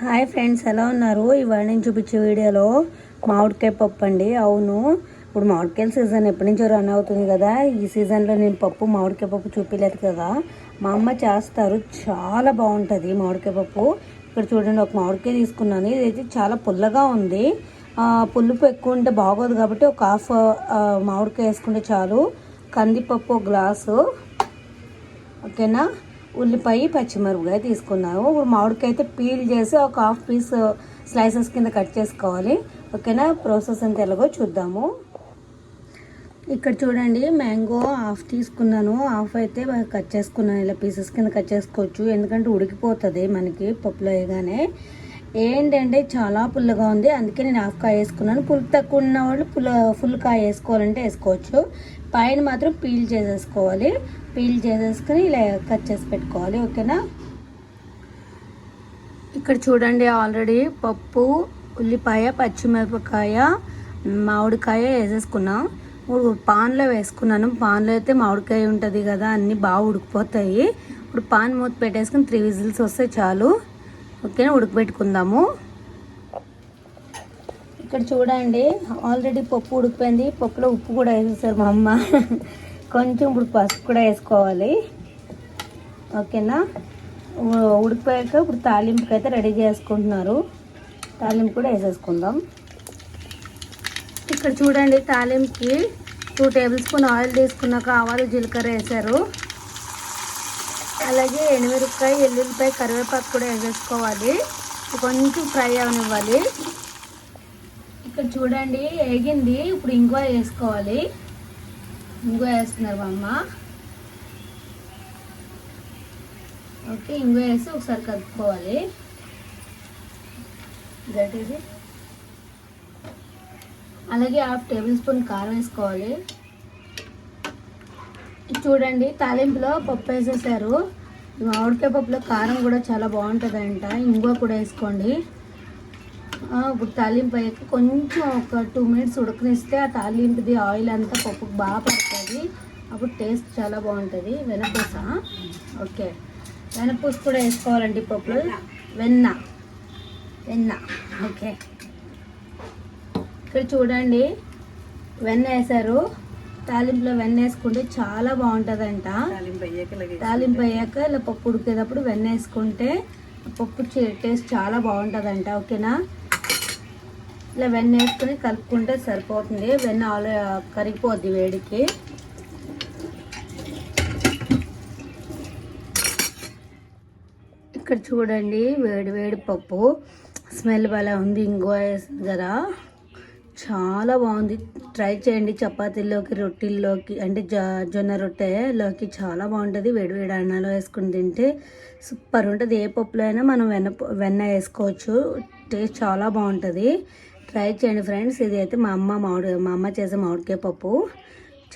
Hi friends, ఎలా ఉన్నారు? ఇవాళ నేను చూపించే వీడియోలో మామిడికాయ పప్పు అండి. అవును, ఇప్పుడు మామిడికాయల సీజన్ ఎప్పటి నుంచో రన్ అవుతుంది కదా. ఈ సీజన్లో నేను మామిడికాయ పప్పు చూపించలేదు కదా. మా అమ్మ చేస్తారు, చాలా బాగుంటుంది మామిడికాయ పప్పు. ఇక్కడ చూడండి, ఒక మామిడికాయ తీసుకున్నాను. ఇదైతే చాలా పుల్లగా ఉంది. పులుపు ఎక్కువ ఉంటే బాగోదు కాబట్టి ఒక హాఫ్ మామిడికాయ వేసుకుంటే చాలు. కందిపప్పు ఒక గ్లాసు, ఓకేనా. ఉల్లిపాయ, పచ్చిమిరపకాయ తీసుకున్నాను. ఇప్పుడు మామిడికాయ అయితే పీల్ చేసి ఒక హాఫ్ పీస్ స్లైసెస్ కింద కట్ చేసుకోవాలి, ఓకేనా. ప్రాసెస్ అంత ఎలాగో చూద్దాము. ఇక్కడ చూడండి, మ్యాంగో హాఫ్ తీసుకున్నాను. హాఫ్ అయితే కట్ చేసుకున్నాను. ఇలా పీసెస్ కింద కట్ చేసుకోవచ్చు, ఎందుకంటే ఉడికిపోతుంది మనకి పప్పులో వేయగానే. ఏంటంటే చాలా పుల్లగా ఉంది, అందుకే నేను హాఫ్ కాయ వేసుకున్నాను. పులుపు తక్కువ ఉన్న వాళ్ళు ఫుల్ కాయ వేసుకోవాలంటే వేసుకోవచ్చు. పైన మాత్రం పీల్ చేసేసుకోవాలి. పీల్ చేసేసుకుని ఇలా కట్ చేసి పెట్టుకోవాలి, ఓకేనా. ఇక్కడ చూడండి, ఆల్రెడీ పప్పు, ఉల్లిపాయ, పచ్చిమిరపకాయ, మామిడికాయ వేసేసుకున్నాం. పాన్లో వేసుకున్నాను. పాన్లో అయితే మామిడికాయ ఉంటుంది కదా, అన్నీ బాగా ఉడికిపోతాయి. ఇప్పుడు పాన్ మూత పెట్టేసుకుని 3 విజిల్స్ వస్తే చాలు, ఓకేనా. ఉడకబెట్టుకుందాము. ఇక్కడ చూడండి, ఆల్రెడీ పప్పు ఉడికిపోయింది. పప్పులో ఉప్పు కూడా వేసేసారు మా అమ్మ. కొంచెం ఇప్పుడు పసుపు కూడా వేసుకోవాలి, ఓకేనా. ఉడికిపోయాక ఇప్పుడు తాలింపుకి అయితే రెడీ చేసుకుంటున్నారు. తాలింపు కూడా వేసేసుకుందాం. ఇక్కడ చూడండి, తాలింపుకి 2 టేబుల్ స్పూన్ ఆయిల్ తీసుకున్నాక ఆవాలు, జీలకర్ర వేసారు. అలాగే ఎండుమిరపకాయ, ఎల్లుల్లిపాయ, కరివేపాకు కూడా వేసేసుకోవాలి. కొంచెం ఫ్రై అవనివ్వాలి. ఇక్కడ చూడండి, వేగింది. ఇప్పుడు ఇంగువ వేసుకోవాలి. ఇంగువ వేస్తున్నారు మా అమ్మ, ఓకే. ఇంగువ వేసి ఒకసారి కలుపుకోవాలి. గట్టిది. అలాగే హాఫ్ టేబుల్ స్పూన్ కారం వేసుకోవాలి. చూడండి, తాలింపులో పప్పు వేసేసారు. మామిడికాయ పప్పులో కారం కూడా చాలా బాగుంటుందంట. ఇంగువ కూడా వేసుకోండి. ఇప్పుడు తాలింపు అయ్యాక కొంచెం ఒక 2 మినిట్స్ ఉడకనిస్తే ఆ తాలింపుది ఆయిల్ అంతా పప్పుకు బాగా పడుతుంది. అప్పుడు టేస్ట్ చాలా బాగుంటుంది. వెనపూస, ఓకే. వెనపూస కూడా వేసుకోవాలండి పప్పులో. వెన్న, ఓకే. ఇక్కడ చూడండి, వెన్న వేసారు. తాలింపులో వెన్న వేసుకుంటే చాలా బాగుంటుందంట. తాలింపు అయ్యాక ఇలా పప్పు ఉడికేటప్పుడు వెన్న వేసుకుంటే పప్పు టేస్ట్ చాలా బాగుంటుందంట, ఓకేనా. ఇలా వెన్న వేసుకుని కలుపుకుంటే సరిపోతుంది. వెన్న కరిగిపోద్ది వేడికి. ఇక్కడ చూడండి, వేడి పప్పు స్మెల్ భలే ఉంది. ఇంగువ వేసింది కదా, చాలా బాగుంది. ట్రై చేయండి. చపాతీల్లోకి, రొట్టెల్లోకి, అంటే జొన్న రొట్టెలోకి చాలా బాగుంటుంది. వేడి అన్నాలో వేసుకుని తింటే సూపర్ ఉంటుంది. ఏ పప్పులో అయినా మనం వెన్న వేసుకోవచ్చు. టేస్ట్ చాలా బాగుంటుంది. ట్రై చేయండి ఫ్రెండ్స్. ఇది అయితే మా అమ్మ చేసే మామిడికాయ పప్పు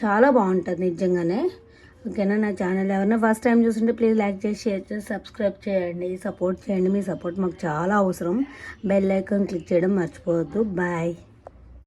చాలా బాగుంటుంది నిజంగానే, ఓకేనా. నా ఛానల్ ఎవరైనా ఫస్ట్ టైం చూస్తుంటే ప్లీజ్ లైక్ చేసి, షేర్ చేసి, సబ్స్క్రైబ్ చేయండి. సపోర్ట్ చేయండి. మీ సపోర్ట్ మాకు చాలా అవసరం. బెల్ ఐకాన్ క్లిక్ చేయడం మర్చిపోవద్దు. బాయ్.